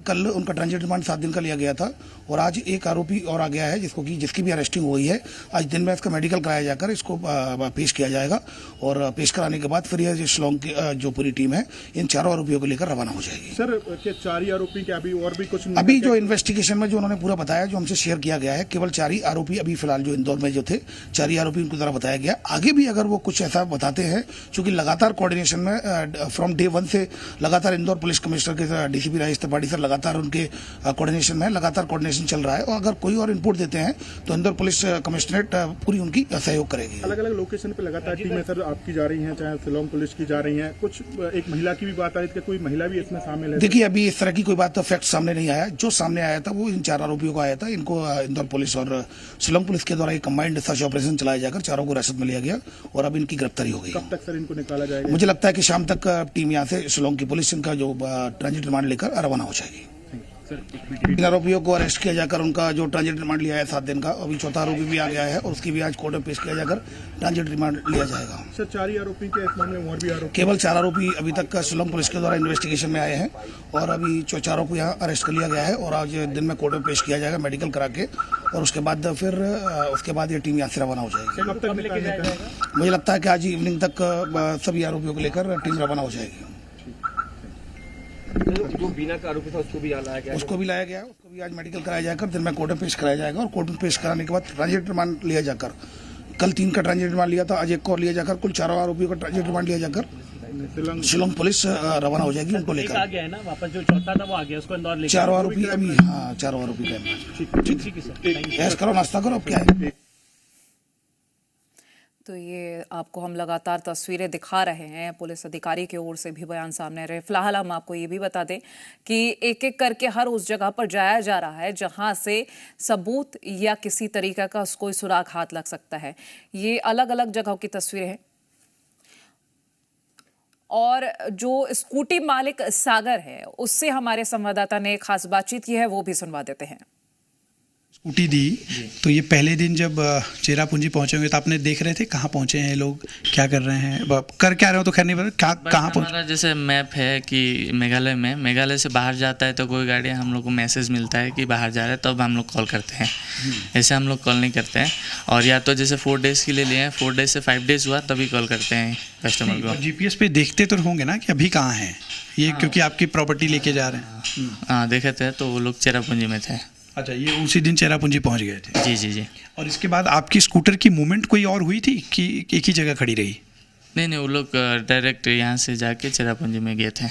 कल उनका transit remand 7 दिन का लिया गया था और आज एक आरोपी और आ गया है जिसकी भी अरेस्टिंग हुई है। आज दिन में इसका मेडिकल कराया जाकर इसको पेश किया जाएगा और पेश कराने के बाद फिर यह शिलोंग की जो पूरी टीम है इन चारों आरोपियों को लेकर रवाना हो जाएगी। सर क्या 4 ही आरोपी के अभी और भी कुछ? अभी जो इन्वेस्टिगेशन में जो उन्होंने पूरा बताया, जो हमसे शेयर किया गया है, केवल 4 ही आरोपी अभी फिलहाल जो इंदौर में जो थे 4 ही आरोपी उनको द्वारा बताया गया। आगे भी अगर वो कुछ ऐसा बताते हैं, क्योंकि लगातार कोऑर्डिनेशन में फ्रॉम डे 1 से लगातार इंदौर पुलिस कमिश्नर के डीसीपी राजेश त्रिपाठी सर लगातार उनके कोऑर्डिनेशन में लगातार कोऑर्डिनेशन चल रहा है और अगर कोई और इनपुट देते हैं तो इंदौर पुलिस कमिश्नरेट पूरी उनकी सहयोग करेगी। अलग अलग लोकेशन पे लगातार टीमें सर आपकी जा रही हैं, चाहे शिलोंग पुलिस की जा रही हैं, कुछ एक महिला की भी बात आई थी, कोई महिला भी इसमें शामिल है? देखिए अभी इस तरह की कोई बात तो फैक्ट सामने नहीं आया। जो सामने आया था वो इन 4 आरोपियों को आया था। इनको इंदौर पुलिस और शिलोंग पुलिस के द्वारा एक कंबाइंड सर्च ऑपरेशन चलाया जाकर चारों को हिरासत में लिया गया और अब इनकी गिरफ्तारी हो गई। कब तक सर इनको निकाला जाएगा? मुझे लगता है कि शाम तक टीम यहाँ से शिलोंग की पुलिस इनका जो ट्रांजिट रिमांड लेकर रवाना हो जाएगी। इन आरोपियों को अरेस्ट किया जाकर उनका जो ट्रांजिट रिमांड लिया है 7 दिन का, अभी चौथा आरोपी भी आ गया है और उसकी भी आज कोर्ट में पेश किया जाकर ट्रांजिट रिमांड लिया जाएगा। सर 4 ही आरोपी के इस मामले में और भी आरोपी? केवल 4 आरोपी अभी तक शिलोंग पुलिस के द्वारा इन्वेस्टिगेशन में आए हैं और अभी 4 को यहाँ अरेस्ट कर लिया गया है और आज दिन में कोर्ट में पेश किया जाएगा मेडिकल करा के और उसके बाद ये टीम यहाँ से रवाना हो जाएगी। मुझे लगता है कि आज इवनिंग तक सभी आरोपियों को लेकर टीम रवाना हो जाएगी। जो बीना का आरोपी था उसको भी लाया गया, उसको भी आज मेडिकल कराया जाकर दिन में कोर्ट में पेश कराया जाएगा और कोर्ट में पेश कराने के बाद ट्रांजिट रिमांड लिया जाकर, कल 3 का ट्रांजिट रिमांड लिया था, आज 1 को और लिया जाकर कुल 4 आरोपियों का ट्रांजिट रिमांड लिया जाकर शिलोंग पुलिस रवाना हो जाएगी उनको लेकर। आ गया है ना वापस, जो चौथा था वो आ गया, उसको इंदौर लेकर 4 आरोपी अभी, हाँ 4 आरोपी का। ठीक है, ऐसा करो, नाश्ता करो, अब क्या है। तो ये आपको हम लगातार तस्वीरें दिखा रहे हैं, पुलिस अधिकारी की ओर से भी बयान सामने रहे। फिलहाल हम आपको ये भी बता दें कि एक एक करके हर उस जगह पर जाया जा रहा है जहां से सबूत या किसी तरीके का कोई सुराग हाथ लग सकता है। ये अलग अलग जगहों की तस्वीरें हैं और जो स्कूटी मालिक सागर है उससे हमारे संवाददाता ने खास बातचीत की है, वो भी सुनवा देते हैं। स्कूटी दी तो ये पहले दिन जब चेरापूंजी पहुंचे होंगे तो आपने देख रहे थे कहाँ पहुंचे हैं लोग, क्या कर रहे हैं, कर क्या रहे हो तो खैर नहीं पता कहाँ पहुंचे। हमारा जैसे मैप है कि मेघालय से बाहर जाता है तो कोई गाड़ी हम लोग को मैसेज मिलता है कि बाहर जा रहा है, तब हम लोग कॉल करते हैं। ऐसे हम लोग कॉल नहीं करते हैं और या तो जैसे 4 डेज़ के लिए लिए हैं, 4 डेज़ से 5 डेज़ हुआ तभी कॉल करते हैं कस्टमर को। GPS पे देखते तो होंगे ना कि अभी कहाँ हैं ये, क्योंकि आपकी प्रॉपर्टी लेके जा रहे हैं। हाँ देखे थे तो वो लोग चेरापूंजी में थे। अच्छा, ये उसी दिन चेरापूंजी पहुंच गए थे? जी जी जी। और इसके बाद आपकी स्कूटर की मूवमेंट कोई और हुई थी कि एक ही जगह खड़ी रही? नहीं, वो लोग डायरेक्ट यहाँ से जाके चेरापूंजी में गए थे।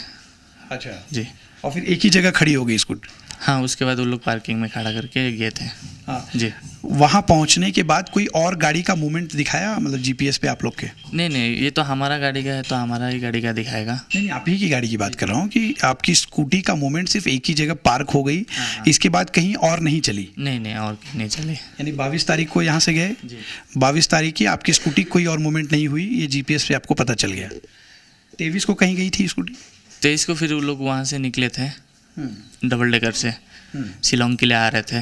अच्छा जी। और फिर एक ही जगह खड़ी हो गई स्कूटर? हाँ, उसके बाद वो लोग पार्किंग में खड़ा करके गए थे। हाँ जी। वहाँ पहुँचने के बाद कोई और गाड़ी का मूवमेंट दिखाया, मतलब GPS पे आप लोग के? नहीं, ये तो हमारा गाड़ी का है तो हमारा ही गाड़ी का दिखाएगा। नहीं, आप ही की गाड़ी की बात कर रहा हूँ कि आपकी स्कूटी का मूवमेंट सिर्फ एक ही जगह पार्क हो गई। हाँ। इसके बाद कहीं और नहीं चली? नहीं, और कहीं नहीं चली। यानी 22 तारीख को यहाँ से गए, 22 तारीख की आपकी स्कूटी कोई और मूवमेंट नहीं हुई, ये GPS पे आपको पता चल गया। 23 को कहीं गई थी स्कूटी? 23 को फिर वो लोग वहाँ से निकले थे डबल डेकर से, शिलोंग के लिए आ रहे थे।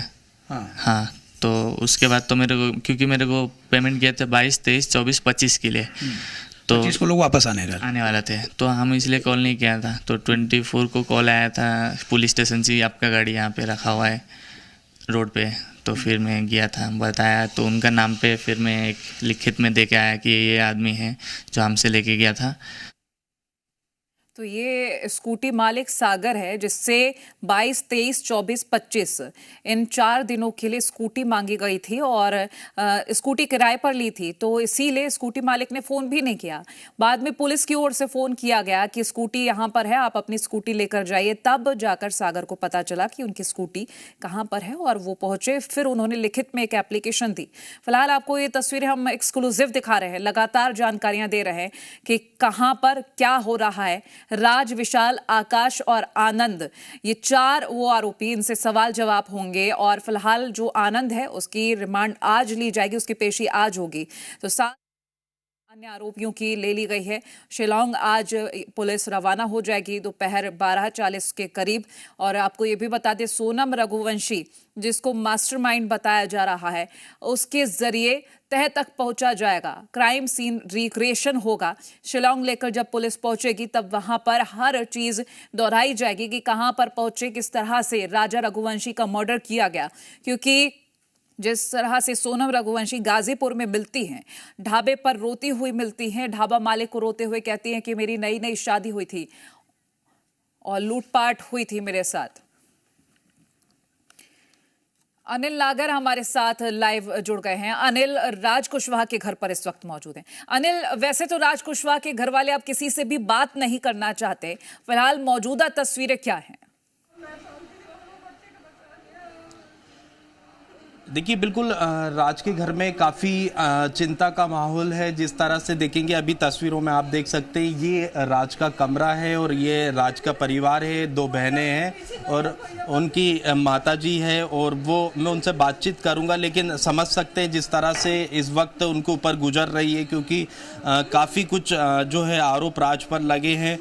हाँ, तो उसके बाद तो क्योंकि मेरे को पेमेंट किए थे 22, 23, 24, 25 के लिए, तो 25 को लोग वापस आने वाला थे, तो हम इसलिए कॉल नहीं किया था। तो 24 को कॉल आया था पुलिस स्टेशन से, आपका गाड़ी यहाँ पे रखा हुआ है रोड पे। तो फिर मैं गया था, बताया तो उनका नाम पे फिर मैं एक लिखित में दे के आया कि ये आदमी है जो हमसे लेके गया था। तो ये स्कूटी मालिक सागर है जिससे 22, 23, 24, 25 इन 4 दिनों के लिए स्कूटी मांगी गई थी और स्कूटी किराए पर ली थी, तो इसीलिए स्कूटी मालिक ने फ़ोन भी नहीं किया। बाद में पुलिस की ओर से फ़ोन किया गया कि स्कूटी यहाँ पर है, आप अपनी स्कूटी लेकर जाइए। तब जाकर सागर को पता चला कि उनकी स्कूटी कहाँ पर है और वो पहुँचे। फिर उन्होंने लिखित में एक एप्लीकेशन दी। फिलहाल आपको ये तस्वीरें हम एक्सक्लूसिव दिखा रहे हैं, लगातार जानकारियाँ दे रहे हैं कि कहाँ पर क्या हो रहा है। राज, विशाल, आकाश और आनंद, ये 4 वो आरोपी, इनसे सवाल जवाब होंगे और फिलहाल जो आनंद है उसकी रिमांड आज ली जाएगी, उसकी पेशी आज होगी। तो अन्य आरोपियों की ले ली गई है। शिलांग आज पुलिस रवाना हो जाएगी दोपहर 12:40 के करीब। और आपको ये भी बता दें, सोनम रघुवंशी जिसको मास्टरमाइंड बताया जा रहा है, उसके जरिए तह तक पहुंचा जाएगा। क्राइम सीन रिक्रिएशन होगा। शिलांग लेकर जब पुलिस पहुंचेगी तब वहां पर हर चीज दोहराई जाएगी कि कहां पर पहुंचे, किस तरह से राजा रघुवंशी का मर्डर किया गया। क्योंकि जिस तरह से सोनम रघुवंशी गाजीपुर में मिलती हैं, ढाबे पर रोती हुई मिलती हैं, ढाबा मालिक को रोते हुए कहती हैं कि मेरी नई नई शादी हुई थी और लूटपाट हुई थी मेरे साथ। अनिल नागर हमारे साथ लाइव जुड़ गए हैं। अनिल, राज कुशवाहा के घर पर इस वक्त मौजूद हैं। अनिल, वैसे तो राज कुशवाहा के घर वाले अब किसी से भी बात नहीं करना चाहते, फिलहाल मौजूदा तस्वीरें क्या हैं? देखिए, बिल्कुल राज के घर में काफ़ी चिंता का माहौल है। जिस तरह से देखेंगे अभी तस्वीरों में आप देख सकते हैं, ये राज का कमरा है और ये राज का परिवार है। 2 बहनें हैं और उनकी माताजी है और वो, मैं उनसे बातचीत करूंगा, लेकिन समझ सकते हैं जिस तरह से इस वक्त उनके ऊपर गुजर रही है, क्योंकि काफ़ी कुछ जो है आरोप राज पर लगे हैं।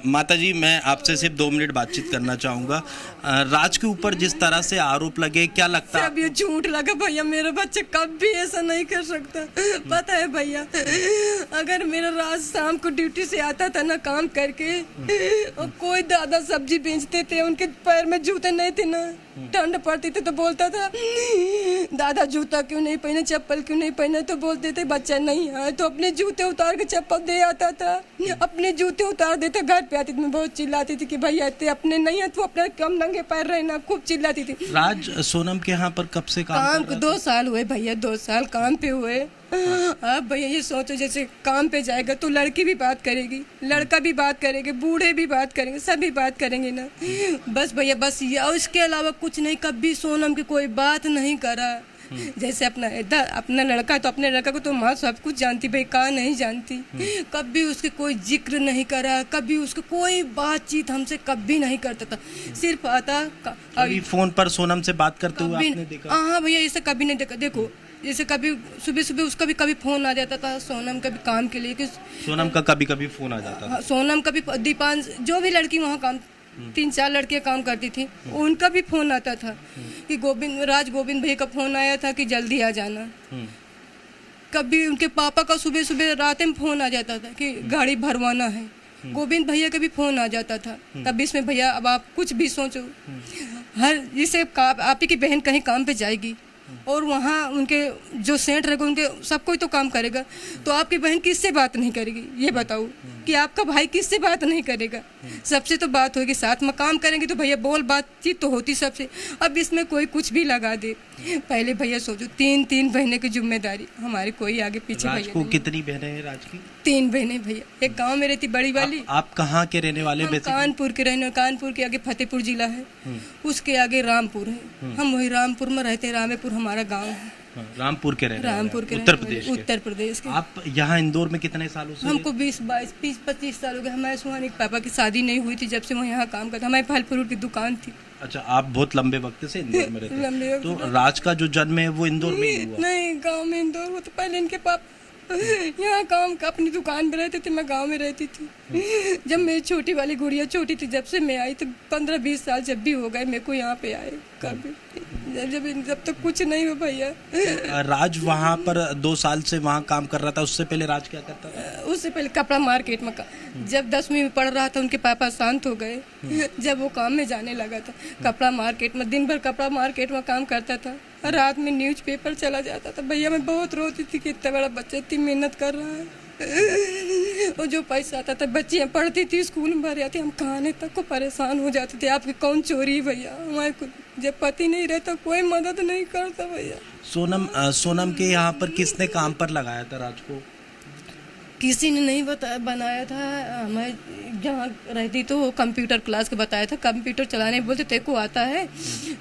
माताजी, मैं आपसे सिर्फ 2 मिनट बातचीत करना चाहूँगा। राज के ऊपर जिस तरह से आरोप लगे, क्या लगता है? झूठ लगा भैया, मेरा बच्चा कभी ऐसा नहीं कर सकता। पता है भैया, अगर मेरा राज शाम को ड्यूटी से आता था ना काम करके, और कोई दादा सब्जी बेचते थे, उनके पैर में जूते नहीं थे ना, ठंड पड़ती थी तो बोलता था दादा जूता क्यों नहीं पहने, चप्पल क्यों नहीं पहने, तो बोलते थे बच्चा नहीं है, तो अपने जूते उतार के चप्पल दे आता था, अपने जूते उतार देता। घर पे आती थी, मैं बहुत चिल्लाती थी कि भैया अपने नहीं है, तो अपने कम नंगे पैर रहना, खूब चिल्लाती थी। राज सोनम के यहाँ पर कब से काम 2 साल हुए भैया, 2 साल काम पे हुए। अब भैया ये सोचो, जैसे काम पे जाएगा तो लड़की भी बात करेगी, लड़का भी बात करेंगे, बूढ़े भी बात करेंगे, सभी बात करेंगे ना। बस भैया बस ये, और इसके अलावा कुछ नहीं। कभी सोनम की कोई बात नहीं करा। जैसे अपना लड़का, तो अपने लड़का को तो माँ सब कुछ जानती, भाई कहाँ नहीं जानती। कभी उसके कोई जिक्र नहीं करा, कभी उसको कोई बातचीत हमसे कभी नहीं करता था। सिर्फ आता फोन पर सोनम से बात करते हुए आपने देखा? हाँ भैया, इसे कभी नहीं देखा। देखो, जैसे कभी सुबह सुबह उसका भी कभी फोन आ जाता था सोनम का भी काम के लिए, कि सोनम का कभी कभी फोन आ जाता था। सोनम का भी, दीपांश, जो भी लड़की वहाँ काम, 3-4 लड़कियाँ काम करती थी, उनका भी फोन आता था कि राज गोविंद भैया का फोन आया था कि जल्दी आ जाना। कभी उनके पापा का सुबह सुबह रात में फोन आ जाता था कि गाड़ी भरवाना है। गोविंद भैया का भी फोन आ जाता था। तब इसमें भैया अब आप कुछ भी सोचो, हर जिसे आप ही की बहन कहीं काम पे जाएगी और वहाँ उनके जो सेंटर रहेगा, उनके सब कोई तो काम करेगा, तो आपकी बहन किससे बात नहीं करेगी? ये बताओ कि आपका भाई किससे बात नहीं करेगा? सबसे तो बात होगी, साथ में काम करेंगे तो भैया बोल बातचीत तो होती सबसे। अब इसमें कोई कुछ भी लगा दे। पहले भैया सोचो, 3 बहनें की जिम्मेदारी, हमारे कोई आगे पीछे राज भैया को कितनी बहनें हैं राज की? 3 बहनें भैया। एक गाँव में रहती बड़ी वाली। आप कहाँ के रहने वाले? कानपुर के रहने, कानपुर के आगे फतेहपुर जिला है, उसके आगे रामपुर है। हम वही रामपुर में रहते, रामेपुर हमारा गाँव है। रामपुर के रहने, रामपुर के उत्तर प्रदेश के। आप यहाँ इंदौर में कितने सालों से? हमको 20-25 साल हो गए। हमारे सुहानी के पापा की शादी नहीं हुई थी जब से वो यहाँ काम करता। हमारी फल फ्रूट की दुकान थी। अच्छा, आप बहुत लंबे वक्त से इंदौर में रहते हैं। तो राज का जो जन्म है वो इंदौर में ही हुआ? नहीं, गाँव में इंदौर। वो तो पहले इनके पापा यहाँ काम का अपनी दुकान पे रहते थे, मैं गांव में रहती थी। जब मेरी छोटी वाली गुड़िया छोटी थी, जब से मैं आई तो 15-20 साल जब भी हो गए मेरे को यहाँ पे आए। कभी जब तक कुछ नहीं हो भैया। राज वहाँ पर 2 साल से वहाँ काम कर रहा था। उससे पहले राज क्या करता था? उससे पहले कपड़ा मार्केट में जब 10वीं में पढ़ रहा था, उनके पापा शांत हो गए। जब वो काम में जाने लगा था, कपड़ा मार्केट में दिन भर कपड़ा मार्केट में काम करता था, रात में न्यूज़पेपर चला जाता था। भैया मैं बहुत रोती थी कि इतना बड़ा बच्चा इतनी मेहनत कर रहा है। और जो पैसा आता था, बच्चियाँ पढ़ती थी, स्कूल में भर जाती, हम खाने तक को परेशान हो जाते थे। आपकी कौन चोरी भैया? हमारे जब पति नहीं रहता कोई मदद नहीं करता भैया। सोनम के यहाँ पर किसने काम पर लगाया था राज को? किसी ने नहीं बनाया था। मैं जहाँ रहती तो कंप्यूटर क्लास के बताया था, कंप्यूटर चलाने बोलते तेरे को आता है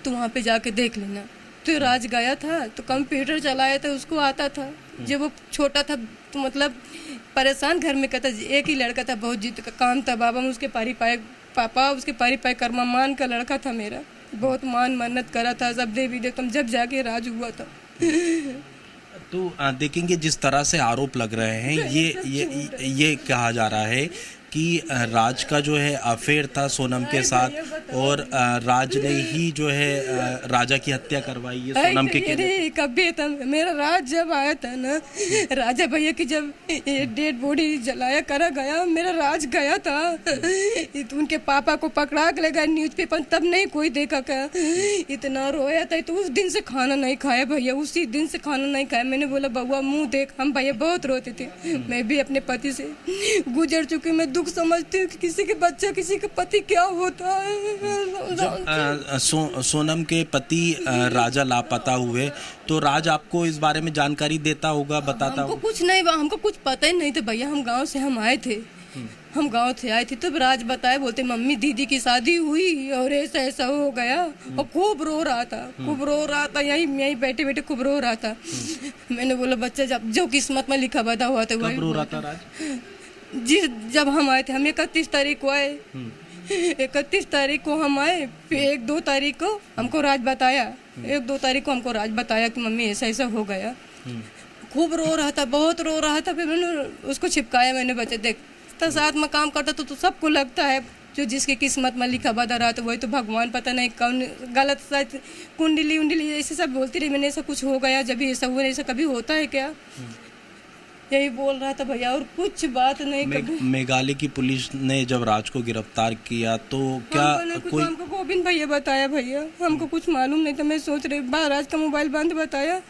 तो वहाँ पे जाके देख लेना। तो राज गया था तो कंप्यूटर चलाया था, उसको आता था। जब वो छोटा था तो मतलब परेशान घर में कहता, एक ही लड़का था, बहुत जिद का काम था। बाबा में उसके पापा उसके पारी कर्मा मान का लड़का था मेरा, बहुत मान मन्नत करा था, सब देवी देवता, जब जाके राज हुआ था। तो देखेंगे जिस तरह से आरोप लग रहे हैं ये कहा जा रहा है कि राज का जो है अफेयर था सोनम के साथ और राज ने ही जो है राजा की हत्या करवाई है सोनम के अरे कभी था मेरा राज जब आया था ना, राजा भैया की जब डेड बॉडी जलाया करा गया, मेरा राज गया था। तो उनके पापा को पकड़ा के ले गया न्यूज़पेपर, तब नहीं कोई देखा क्या। इतना रोया था तो उस दिन से खाना नहीं खाया भैया, उसी दिन से खाना नहीं खाया। मैंने बोला बउआ मुंह देख, हम भैया बहुत रोते थे। मैं भी अपने पति से गुजर चुकी, मैं दुख समझती हूँ कि किसी के बच्चा किसी के पति क्या होता है। सोनम के पति राजा लापता हुए, तो राज आपको इस बारे में जानकारी देता होगा, बताता होगा? कुछ नहीं, हमको कुछ पता ही नहीं था भैया। हम गांव से आए थे, हम गांव से आए थे तब राज बताए, बोलते मम्मी दीदी की शादी हुई और ऐसा ऐसा हो गया। और खूब रो रहा था, यहीं बैठे बैठे खूब रो रहा था। मैंने बोला बच्चा जो किस्मत में लिखा बता हुआ था वही रो रहा था राज। जी जब हम आए थे, हम 31 तारीख को आए, 31 तारीख को हम आए, फिर 1-2 तारीख को हमको राज बताया, 1-2 तारीख को हमको राज बताया कि मम्मी ऐसा ऐसा हो गया। खूब रो रहा था, बहुत रो रहा था। फिर मैंने उसको छिपकाया, मैंने बच्चे देख तो साथ में काम करता तो सबको लगता है जो जिसकी किस्मत में लिखा बता रहा था वही तो भगवान, पता नहीं कौन गलत सच कुंडली उंडली ऐसे सब बोलती रही। मैंने ऐसा कुछ हो गया, जब ऐसा हुआ, ऐसा कभी होता है क्या, यही बोल रहा था भैया और कुछ बात नहीं। मेघालय की पुलिस ने जब राज को गिरफ्तार किया तो क्या कोई हमको गोविंद भैया बताया भैया, हमको कुछ मालूम नहीं था। मैं सोच रही राज का मोबाइल बंद बताया,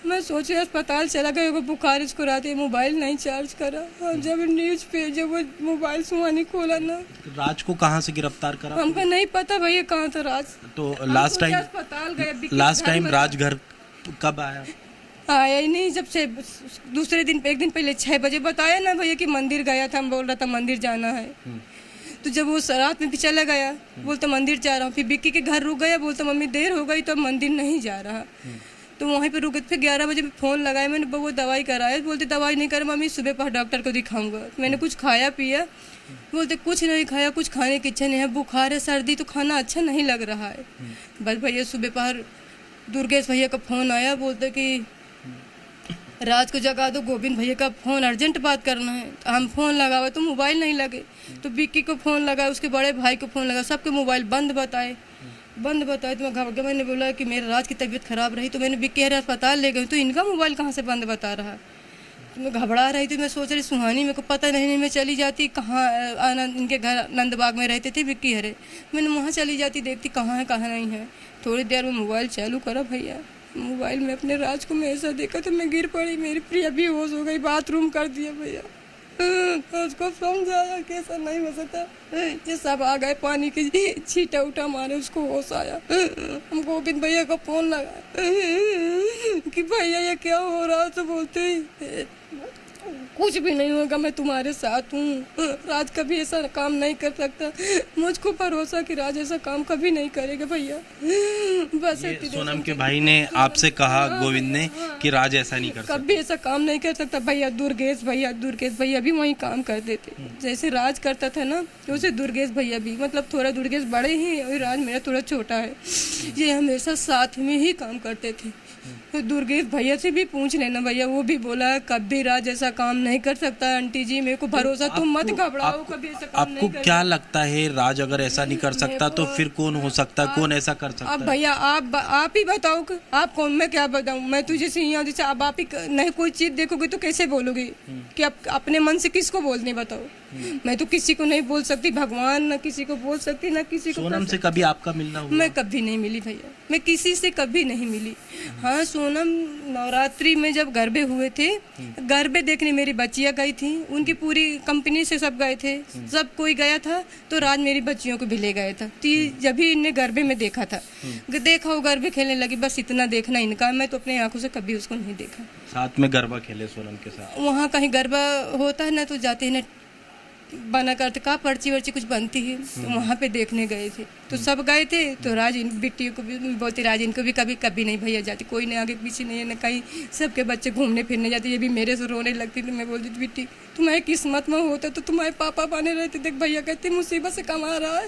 मैं सोच रही अस्पताल चला गया, बुखार इसको रात मोबाइल नहीं चार्ज करा। और जब न्यूज पे जब वो मोबाइल सुहानी खोला ना, राज को कहाँ से गिरफ्तार करा हमको नहीं पता भैया कहाँ था राज। तो लास्ट टाइम राज घर कब आया ही नहीं, जब से दूसरे दिन एक दिन पहले 6 बजे बताया ना भैया कि मंदिर गया था, हम बोल रहा था मंदिर जाना है। तो जब वो रात में भी चला गया, बोलता मंदिर जा रहा हूँ। फिर बिक्की के घर रुक गया, बोलता मम्मी देर हो गई तो अब मंदिर नहीं जा रहा। तो वहीं पे रुके। फिर 11 बजे फ़ोन लगाया, मैंने वो दवाई कराया, बोलते दवाई नहीं कर मम्मी, सुबह पर डॉक्टर को दिखाऊंगा। मैंने कुछ खाया पिया, बोलते कुछ नहीं खाया, कुछ खाने की इच्छा नहीं है, बुखार है सर्दी, तो खाना अच्छा नहीं लग रहा है। बस भैया सुबह पर दुर्गेश भैया का फ़ोन आया, बोलते कि राज को जगा दो, गोविंद भैया का फ़ोन अर्जेंट बात करना है। तो हम फ़ोन लगावा तो मोबाइल नहीं लगे, तो बिक्की को फ़ोन लगा, उसके बड़े भाई को फ़ोन लगा, सबके मोबाइल बंद बताए। तो मैं घबरा गया। मैंने बोला कि मेरे राज की तबीयत ख़राब रही, तो मैंने बिक्की अस्पताल ले गई, तो इनका मोबाइल कहाँ से बंद बता रहा। तो मैं घबरा रही थी, मैं सोच रही सुहानी मेरे को पता नहीं, मैं चली जाती कहाँ, आनंद इनके घर नंदबाग में रहते थे बिक्की हरे, मैंने वहाँ चली जाती, देखती कहाँ है कहाँ नहीं है। थोड़ी देर में मोबाइल चालू करा भैया, मोबाइल में अपने राज को मैं ऐसा देखा तो मैं गिर पड़ी, मेरी प्रिया भी होश हो गई, बाथरूम कर दिया भैया। उसको समझाया कैसा नहीं हो सकता, ये सब आ गए पानी की छीटा उठा मारे, उसको होश आया। हम गोविंद भैया का फोन लगा कि भैया ये क्या हो रहा, तो बोलते कुछ भी नहीं होगा, मैं तुम्हारे साथ हूँ, राज कभी ऐसा काम नहीं कर सकता, मुझको भरोसा कि राज ऐसा काम कभी नहीं करेगा भैया। बस सोनम के भाई ने आपसे कहा, गोविंद ने, कि राज ऐसा नहीं कर सकता, कभी ऐसा काम नहीं कर सकता भैया। दुर्गेश भैया भी वही काम करते थे, जैसे राज करता था ना वैसे दुर्गेश भैया भी, मतलब थोड़ा दुर्गेश बड़े ही और राज मेरा थोड़ा छोटा है, ये हमेशा साथ में ही काम करते थे। तो दुर्गेश भैया से भी पूछ लेना भैया, वो भी बोला कभी राज ऐसा काम नहीं कर सकता, आंटी जी मेरे को भरोसा, तुम मत घबराओ, कभी ऐसा काम नहीं आपको क्या लगता है राज अगर ऐसा नहीं कर सकता तो फिर कौन हो सकता, कौन ऐसा कर सकता? अब भैया आप ही बताओ, आप कौन, मैं क्या बताऊं, मैं तुझे से यहाँ जैसे अब आप ही नहीं कोई चीज देखोगे तो कैसे बोलोगे कि आप अपने मन से किसको बोलने, बताओ। मैं तो किसी को नहीं बोल सकती, भगवान न किसी को बोल सकती, न किसी को। सोनम से कभी आपका मिलना हुआ? मैं कभी नहीं मिली भैया, मैं किसी से कभी नहीं मिली। हाँ सोनम नवरात्रि में जब गरबे हुए थे, गरबे देखने मेरी बच्चियाँ गई थी, उनकी पूरी कंपनी से सब गए थे, सब कोई गया था, तो राज मेरी बच्चियों को भी ले गया था। तो जब भी इन्हें गरबे में देखा था, देखा वो गरबे खेलने लगी, बस इतना देखना इनका, मैं तो अपने आंखों से कभी उसको नहीं देखा। साथ में गरबा खेले सोनम के साथ? वहाँ कहीं गरबा होता है ना, तो जाते हैं ना बना करते का पर्ची वर्ची कुछ बनती है, तो वहाँ पे देखने गए थे, तो सब गए थे। तो राज इन बिट्टी को भी बोलती, राज इनको भी कभी नहीं भैया जाती, कोई नहीं आगे पीछे नहीं है, न कहीं सबके बच्चे घूमने फिरने जाते, ये भी मेरे से रोने लगती थी। मैं बोलती बिट्टी तुम्हारी किस्मत में होता तो तुम्हारे पापा बने रहते। देख भैया कहते मुसीबत से कमा रहा है,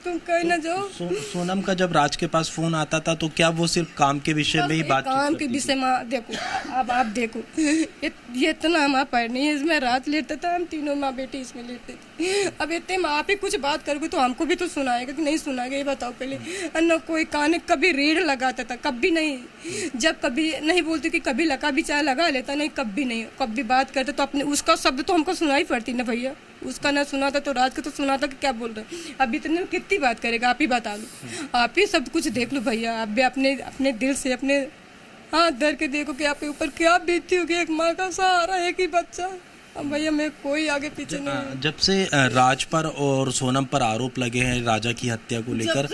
तुम कहीं ना जाओ। सोनम का जब राज के पास फोन आता था तो क्या वो सिर्फ काम के विषय में ही बात काम के विषय में देखो, अब आप देखो ये इतना हमारा पैर नहीं है, इसमें रात लेटता था, हम तीनों माँ बेटी इसमें लेटते थे। अब इतने माँ आप ही कुछ बात करोगे तो हमको भी तो सुनाएगा कि नहीं सुनाएगा, ये बताओ पहले। न कोई कान कभी रेड लगाता था, कभी नहीं। जब कभी नहीं बोलती कि कभी लगा भी चाहे लगा लेता, नहीं कभी नहीं। कभी बात करते तो अपने उसका शब्द तो हमको सुनाई पड़ती ना भैया, उसका ना सुना था तो राज का तो सुना था कि क्या बोल रहा है। अब इतने में कितनी बात करेगा, आप ही बता लो, आप ही सब कुछ देख लो भैया। आप भी अपने दिल से अपने हाथ धर के देखो कि आपके ऊपर क्या बीतती होगी। एक माँ का सहारा, एक ही बच्चा। अब भैया मैं कोई आगे पीछे नहीं। जब से राज पर और सोनम पर आरोप लगे हैं राजा की हत्या को लेकर,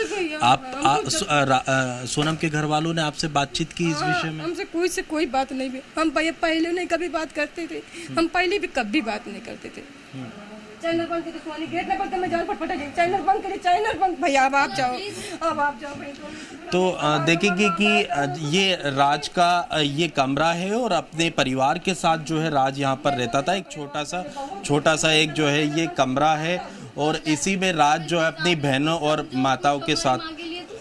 सोनम के घर वालों ने आपसे बातचीत की इस विषय में? हमसे कोई बात नहीं भी। हम भैया पहले नहीं कभी बात करते थे, हम पहले भी कभी बात नहीं करते थे। चैनल बंद करिए, सोनी गेट ना बंद कर, मैं जान फटफटा जाए। चैनल बंद करिए, चैनल बंद। भैया अब आप जाओ, अब आप जाओ भाई। तो देखेंगे कि ये राज का ये कमरा है और अपने परिवार के साथ जो है राज यहाँ पर रहता था। एक छोटा सा एक जो है ये कमरा है और इसी में राज जो है अपनी बहनों और माताओं के साथ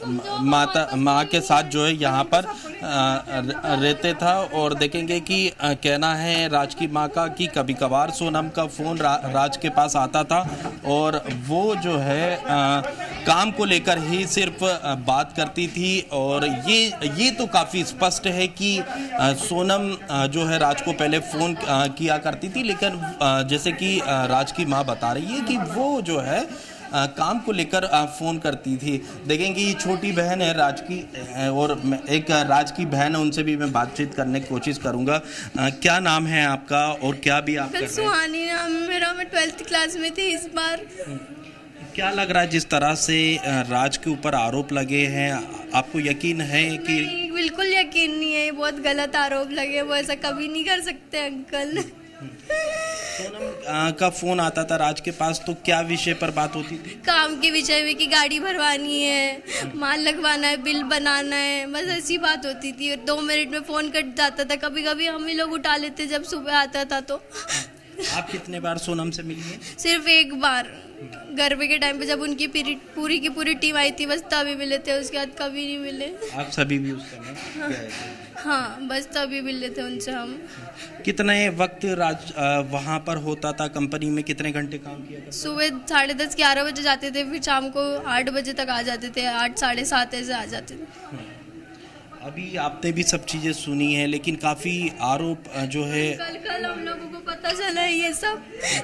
माँ के साथ जो है यहाँ पर रहते था। और देखेंगे कि कहना है राज की माँ का कि कभी कभार सोनम का फ़ोन राज के पास आता था और वो जो है काम को लेकर ही सिर्फ बात करती थी। और ये तो काफ़ी स्पष्ट है कि सोनम जो है राज को पहले फ़ोन किया करती थी, लेकिन जैसे कि राज की माँ बता रही है कि वो जो है काम को लेकर फ़ोन करती थी। देखेंगे ये छोटी बहन है राज की और एक राज की बहन है, उनसे भी मैं बातचीत करने की कोशिश करूंगा। क्या नाम है आपका और क्या भी आप कर रहे हैं? सुहानी नाम मेरा, मैं 12th क्लास में थी इस बार। क्या लग रहा है जिस तरह से राज के ऊपर आरोप लगे हैं, आपको यकीन है कि? बिल्कुल यकीन नहीं है, बहुत गलत आरोप लगे, वो ऐसा कभी नहीं कर सकते अंकल। सोनम का फोन आता था राज के पास तो क्या विषय पर बात होती थी? काम के विषय में कि गाड़ी भरवानी है, माल लगवाना है, बिल बनाना है, बस ऐसी बात होती थी। 2 मिनट में फ़ोन कट जाता था, कभी कभी हम ही लोग उठा लेते जब सुबह आता था तो। आप कितने बार सोनम से मिली हैं? सिर्फ एक बार, गरबे के टाइम पे जब उनकी पूरी की पूरी टीम आई थी, बस तभी मिले थे, उसके बाद कभी नहीं मिले। आप सभी भी उस समय? हाँ, बस तभी मिले थे उनसे हम। कितने वक्त राज वहाँ पर होता था, कंपनी में कितने घंटे काम किया था? सुबह 10:30 11 बजे जाते थे, फिर शाम को 8 बजे तक आ जाते थे, 8 साढ़े 7 ऐसे आ जाते थे। अभी आपने भी सब चीज़ें सुनी है, लेकिन काफ़ी आरोप जो है कल हम लोगों को पता चला है ये सब,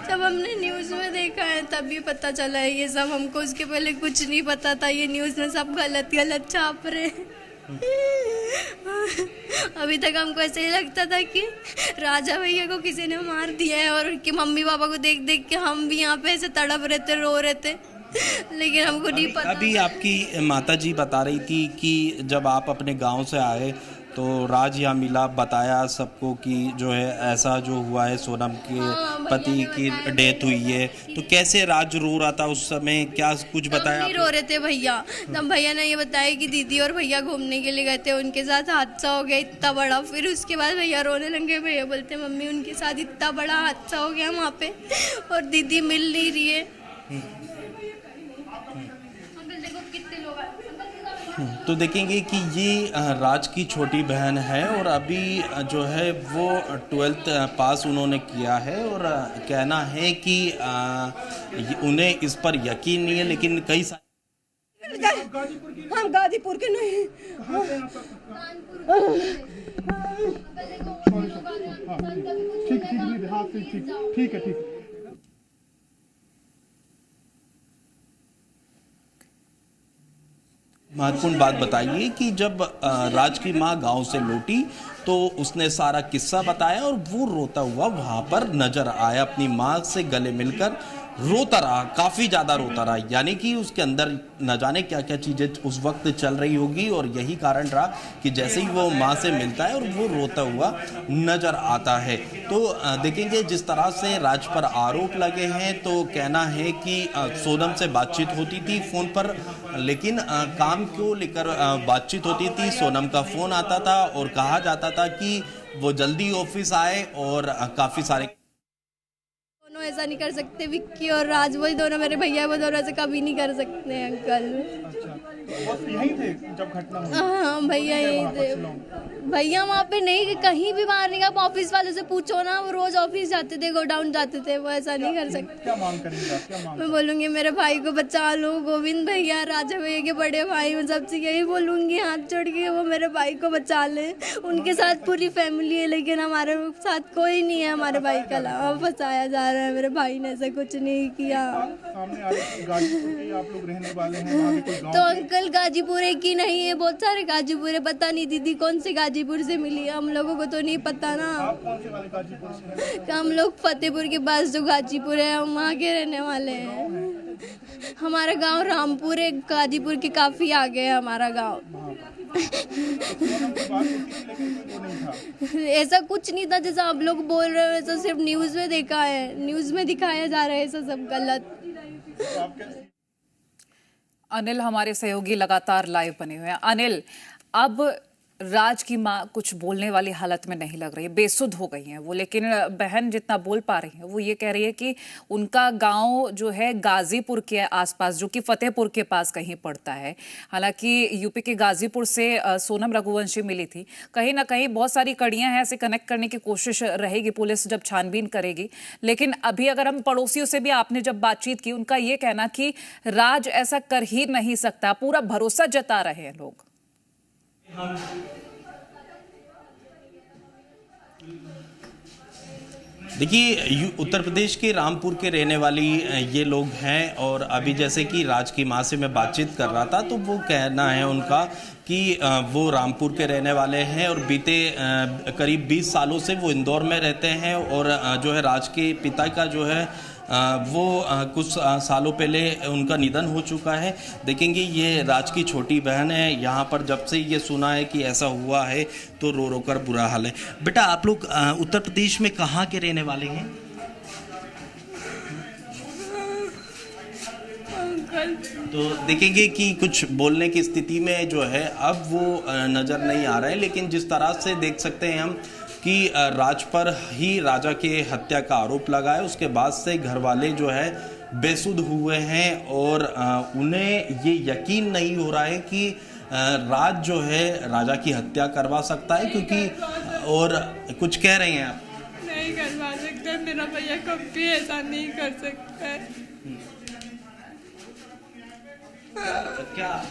जब हमने न्यूज़ में देखा है तभी पता चला है ये सब। हमको उसके पहले कुछ नहीं पता था, ये न्यूज़ में सब गलत छाप रहे। अभी तक हमको ऐसे ही लगता था कि राजा भैया को किसी ने मार दिया है और उनके मम्मी पापा को देख देख के हम भी यहाँ पे ऐसे तड़प रहे थे, रो रहे थे, लेकिन हमको नहीं पता। अभी आपकी माता जी बता रही थी कि जब आप अपने गांव से आए तो राज यहाँ मिला, बताया सबको कि जो है ऐसा जो हुआ है, सोनम के पति की डेथ हुई है। तो कैसे राज रो रहा था उस समय, क्या कुछ बताया? नहीं रो रहे थे भैया, तब भैया ने ये बताया कि दीदी और भैया घूमने के लिए गए थे, उनके साथ हादसा हो गया इतना बड़ा। फिर उसके बाद भैया रोने लगे, भैया बोलते मम्मी उनके साथ इतना बड़ा हादसा हो गया वहाँ पे और दीदी मिल नहीं रही है। तो देखेंगे कि ये राज की छोटी बहन है और अभी जो है वो 12th पास उन्होंने किया है और कहना है कि उन्हें इस पर यकीन नहीं है, लेकिन कई हम गाजीपुर के नहीं। ठीक है। महत्वपूर्ण बात बताइए कि जब राज की माँ गांव से लौटी तो उसने सारा किस्सा बताया और वो रोता हुआ वहां पर नजर आया, अपनी माँ से गले मिलकर रोता रहा, काफ़ी ज़्यादा रोता रहा। यानी कि उसके अंदर न जाने क्या क्या चीज़ें उस वक्त चल रही होगी और यही कारण रहा कि जैसे ही वो माँ से मिलता है और वो रोता हुआ नज़र आता है। तो देखेंगे जिस तरह से राज पर आरोप लगे हैं तो कहना है कि सोनम से बातचीत होती थी फ़ोन पर, लेकिन काम को लेकर बातचीत होती थी। सोनम का फ़ोन आता था और कहा जाता था कि वो जल्दी ऑफिस आए और काफ़ी सारे ऐसा नहीं कर सकते। विक्की और राज वही दोनों मेरे भैया, वो दोनों ऐसे कभी नहीं कर सकते अंकल। यहीं थे जब घटना हुई? हाँ भैया यहीं थे। भैया वहाँ पे नहीं, कहीं भी बाहर नहीं गया। आप ऑफिस वालों से पूछो ना, वो रोज ऑफिस जाते थे, गोडाउन जाते थे, वो ऐसा नहीं कर सकते। क्या मांग करेंगे आप? क्या मांग? मैं बोलूँगी मेरे भाई को बचा लो, गोविंद भैया, राजा भैया के बड़े भाई, मैं सबसे यही बोलूँगी हाथ जोड़ के वो मेरे भाई को बचा ले। उनके साथ पूरी फैमिली है, लेकिन हमारे साथ कोई नहीं है हमारे भाई के अलावा। फंसाया जा रहा है, मेरे भाई ने ऐसा कुछ नहीं किया। सामने आ रही गाजीपुर के आप लोग रहने वाले हैं, वहाँ के कोई गाँव तो अंकल गाजीपुर की नहीं है, बहुत सारे गाजीपुर है। पता नहीं दीदी कौन से गाजीपुर से मिली, हम लोगों को तो नहीं पता ना। आप कौन से वाले गाजीपुर से हैं? हम लोग फतेहपुर के पास जो गाजीपुर है, हम वहाँ के रहने वाले हैं। हमारा गांव रामपुर है, गाजीपुर के काफी आगे है हमारा गांव। ऐसा कुछ नहीं था जैसा आप लोग बोल रहे हो, ऐसा सिर्फ न्यूज में देखा है, न्यूज में दिखाया जा रहा है, ऐसा सब गलत। अनिल हमारे सहयोगी लगातार लाइव बने हुए हैं। अनिल, अब राज की माँ कुछ बोलने वाली हालत में नहीं लग रही है, बेसुध हो गई हैं वो, लेकिन बहन जितना बोल पा रही है वो ये कह रही है कि उनका गांव जो है गाजीपुर के आसपास, जो कि फतेहपुर के पास कहीं पड़ता है। हालांकि यूपी के गाजीपुर से सोनम रघुवंशी मिली थी। कहीं ना कहीं बहुत सारी कड़ियां हैं, ऐसे कनेक्ट करने की कोशिश रहेगी पुलिस जब छानबीन करेगी। लेकिन अभी अगर हम पड़ोसियों से भी आपने जब बातचीत की, उनका ये कहना कि राज ऐसा कर ही नहीं सकता, पूरा भरोसा जता रहे हैं लोग। देखिए, उत्तर प्रदेश के रामपुर के रहने वाली ये लोग हैं, और अभी जैसे कि राज की माँ से मैं बातचीत कर रहा था तो वो कहना है उनका कि वो रामपुर के रहने वाले हैं और बीते करीब 20 सालों से वो इंदौर में रहते हैं। और जो है राज के पिता का जो है वो कुछ सालों पहले उनका निधन हो चुका है। देखेंगे, ये राज की छोटी बहन है। यहाँ पर जब से ये सुना है कि ऐसा हुआ है तो रो रो कर बुरा हाल है। बेटा, आप लोग उत्तर प्रदेश में कहाँ के रहने वाले हैं? तो देखेंगे कि कुछ बोलने की स्थिति में जो है अब वो नज़र नहीं आ रहा है, लेकिन जिस तरह से देख सकते हैं हम कि राज पर ही राजा के हत्या का आरोप लगा है, उसके बाद से घर वाले जो है बेसुध हुए हैं और उन्हें ये यकीन नहीं हो रहा है कि राज जो है राजा की हत्या करवा सकता है, क्योंकि और कुछ कह रहे हैं आप? नहीं करवा सकता, मेरा भैया कभी ऐसा नहीं कर सकता है।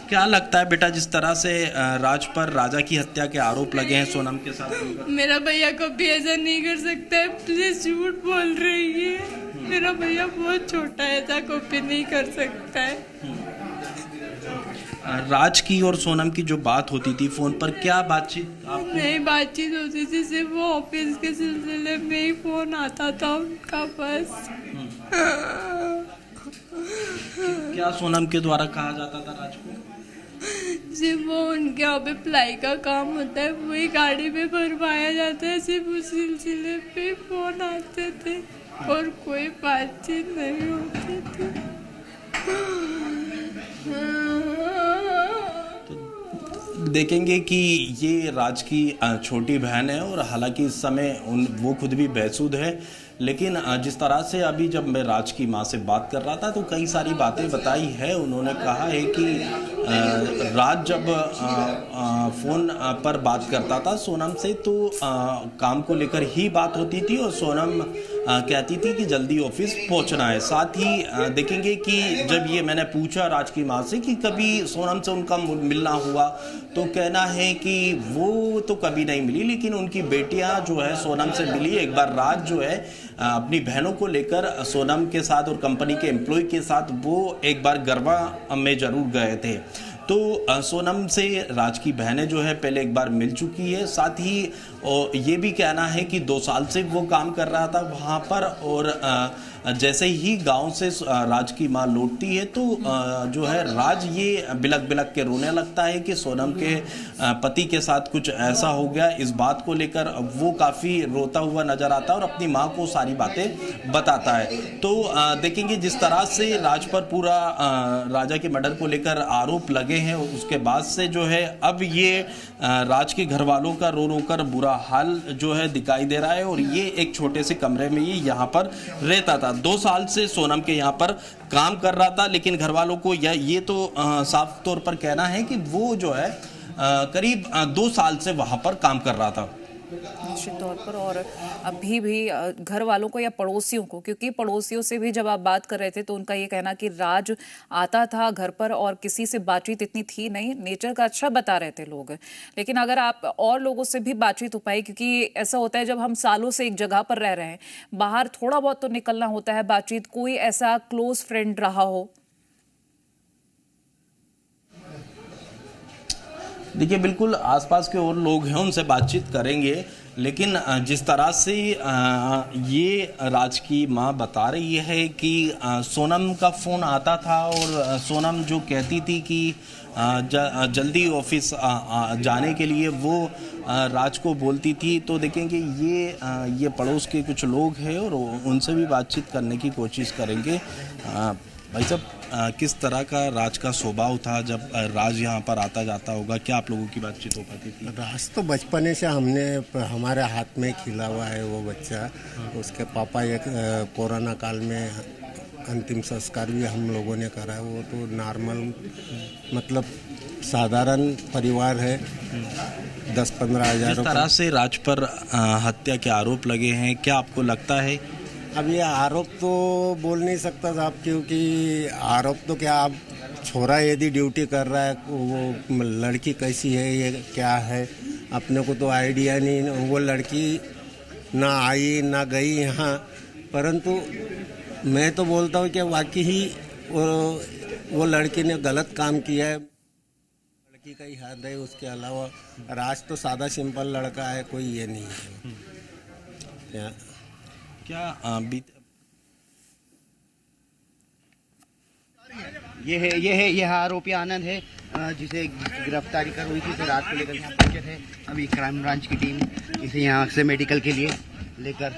क्या लगता है बेटा, जिस तरह से राज पर राजा की हत्या के आरोप लगे हैं सोनम के साथ? मेरा भैया कभी ऐसा नहीं कर सकता है, प्लीज झूठ बोल रही है। मेरा भैया बहुत छोटा है, ऐसा कभी नहीं कर सकता है। राज की और सोनम की जो बात होती थी फोन पर, क्या बातचीत आपको? नहीं बातचीत होती थी, सिर्फ वो ऑफिस के सिलसिले में ही फोन आता था उनका बस। क्या सोनम के द्वारा कहा जाता था राज को? सिर्फ वो उनके यहाँ पे प्लाई का काम होता है, वही गाड़ी में भरवाया जाता है, सिर्फ उस सिलसिले पे फोन आते थे और कोई बातचीत नहीं होती थी। तो देखेंगे कि ये राज की छोटी बहन है और हालांकि इस समय वो खुद भी बेसुध है, लेकिन जिस तरह से अभी जब मैं राज की माँ से बात कर रहा था तो कई सारी बातें बताई है। उन्होंने कहा है कि राज जब फ़ोन पर बात करता था सोनम से तो काम को लेकर ही बात होती थी और सोनम कहती थी कि जल्दी ऑफिस पहुंचना है। साथ ही देखेंगे कि जब ये मैंने पूछा राज की माँ से कि कभी सोनम से उनका मिलना हुआ तो कहना है कि वो तो कभी नहीं मिली, लेकिन उनकी बेटियां जो है सोनम से मिली। एक बार राज जो है अपनी बहनों को लेकर सोनम के साथ और कंपनी के एम्प्लॉय के साथ वो एक बार गरबा में जरूर गए थे। तो सोनम से राज की बहनें जो है पहले एक बार मिल चुकी है। साथ ही ये भी कहना है कि 2 साल से वो काम कर रहा था वहाँ पर और जैसे ही गांव से राज की माँ लौटती है तो जो है राज ये बिलक बिलक के रोने लगता है कि सोनम के पति के साथ कुछ ऐसा हो गया। इस बात को लेकर वो काफ़ी रोता हुआ नजर आता है और अपनी माँ को सारी बातें बताता है। तो देखेंगे जिस तरह से राज पर पूरा राजा के मर्डर को लेकर आरोप लगे हैं, उसके बाद से जो है अब ये राज के घर वालों का रो रो कर बुरा हाल जो है दिखाई दे रहा है। और ये एक छोटे से कमरे में ही यहाँ पर रहता था। 2 साल से सोनम के यहाँ पर काम कर रहा था, लेकिन घर वालों को ये तो साफ तौर पर कहना है कि वो जो है करीब 2 साल से वहाँ पर काम कर रहा था। निश्चित तौर पर। और अभी भी घर वालों को या पड़ोसियों को, क्योंकि पड़ोसियों से भी जब आप बात कर रहे थे तो उनका ये कहना कि राज आता था घर पर और किसी से बातचीत इतनी थी नहीं, नेचर का अच्छा बता रहे थे लोग। लेकिन अगर आप और लोगों से भी बातचीत हो पाई, क्योंकि ऐसा होता है जब हम सालों से एक जगह पर रह रहे हैं, बाहर थोड़ा बहुत तो निकलना होता है, बातचीत, कोई ऐसा क्लोज फ्रेंड रहा हो? देखिए, बिल्कुल आसपास के और लोग हैं, उनसे बातचीत करेंगे, लेकिन जिस तरह से ये राज की माँ बता रही है कि सोनम का फ़ोन आता था और सोनम जो कहती थी कि जल्दी ऑफिस जाने के लिए वो राज को बोलती थी, तो देखेंगे ये पड़ोस के कुछ लोग हैं और उनसे भी बातचीत करने की कोशिश करेंगे। भाई साहब, किस तरह का राज का स्वभाव था जब राज यहाँ पर आता जाता होगा? क्या आप लोगों की बातचीत हो पाती थी? राज तो बचपने से हमारे हाथ में खिला हुआ है वो बच्चा। उसके पापा एक कोरोना काल में अंतिम संस्कार भी हम लोगों ने करा। वो तो नॉर्मल मतलब साधारण परिवार है। 10-15 हज़ार। जिस तरह से राज पर हत्या के आरोप लगे हैं, क्या आपको लगता है? अब ये आरोप तो बोल नहीं सकता साहब, क्योंकि आरोप तो क्या, अब छोरा यदि ड्यूटी कर रहा है, वो लड़की कैसी है, ये क्या है, अपने को तो आइडिया नहीं। वो लड़की ना आई ना गई यहाँ, परंतु मैं तो बोलता हूँ कि वाकई ही वो लड़की ने गलत काम किया है। लड़की का ही हाथ है, उसके अलावा राज तो सादा सिंपल लड़का है, कोई ये नहीं है। क्या ये आरोपी आनंद है, जिसे गिरफ्तारी कर हुई थी, तो रात को लेकर यहाँ पहुंचे थे। अभी क्राइम ब्रांच की टीम इसे यहाँ से मेडिकल के लिए लेकर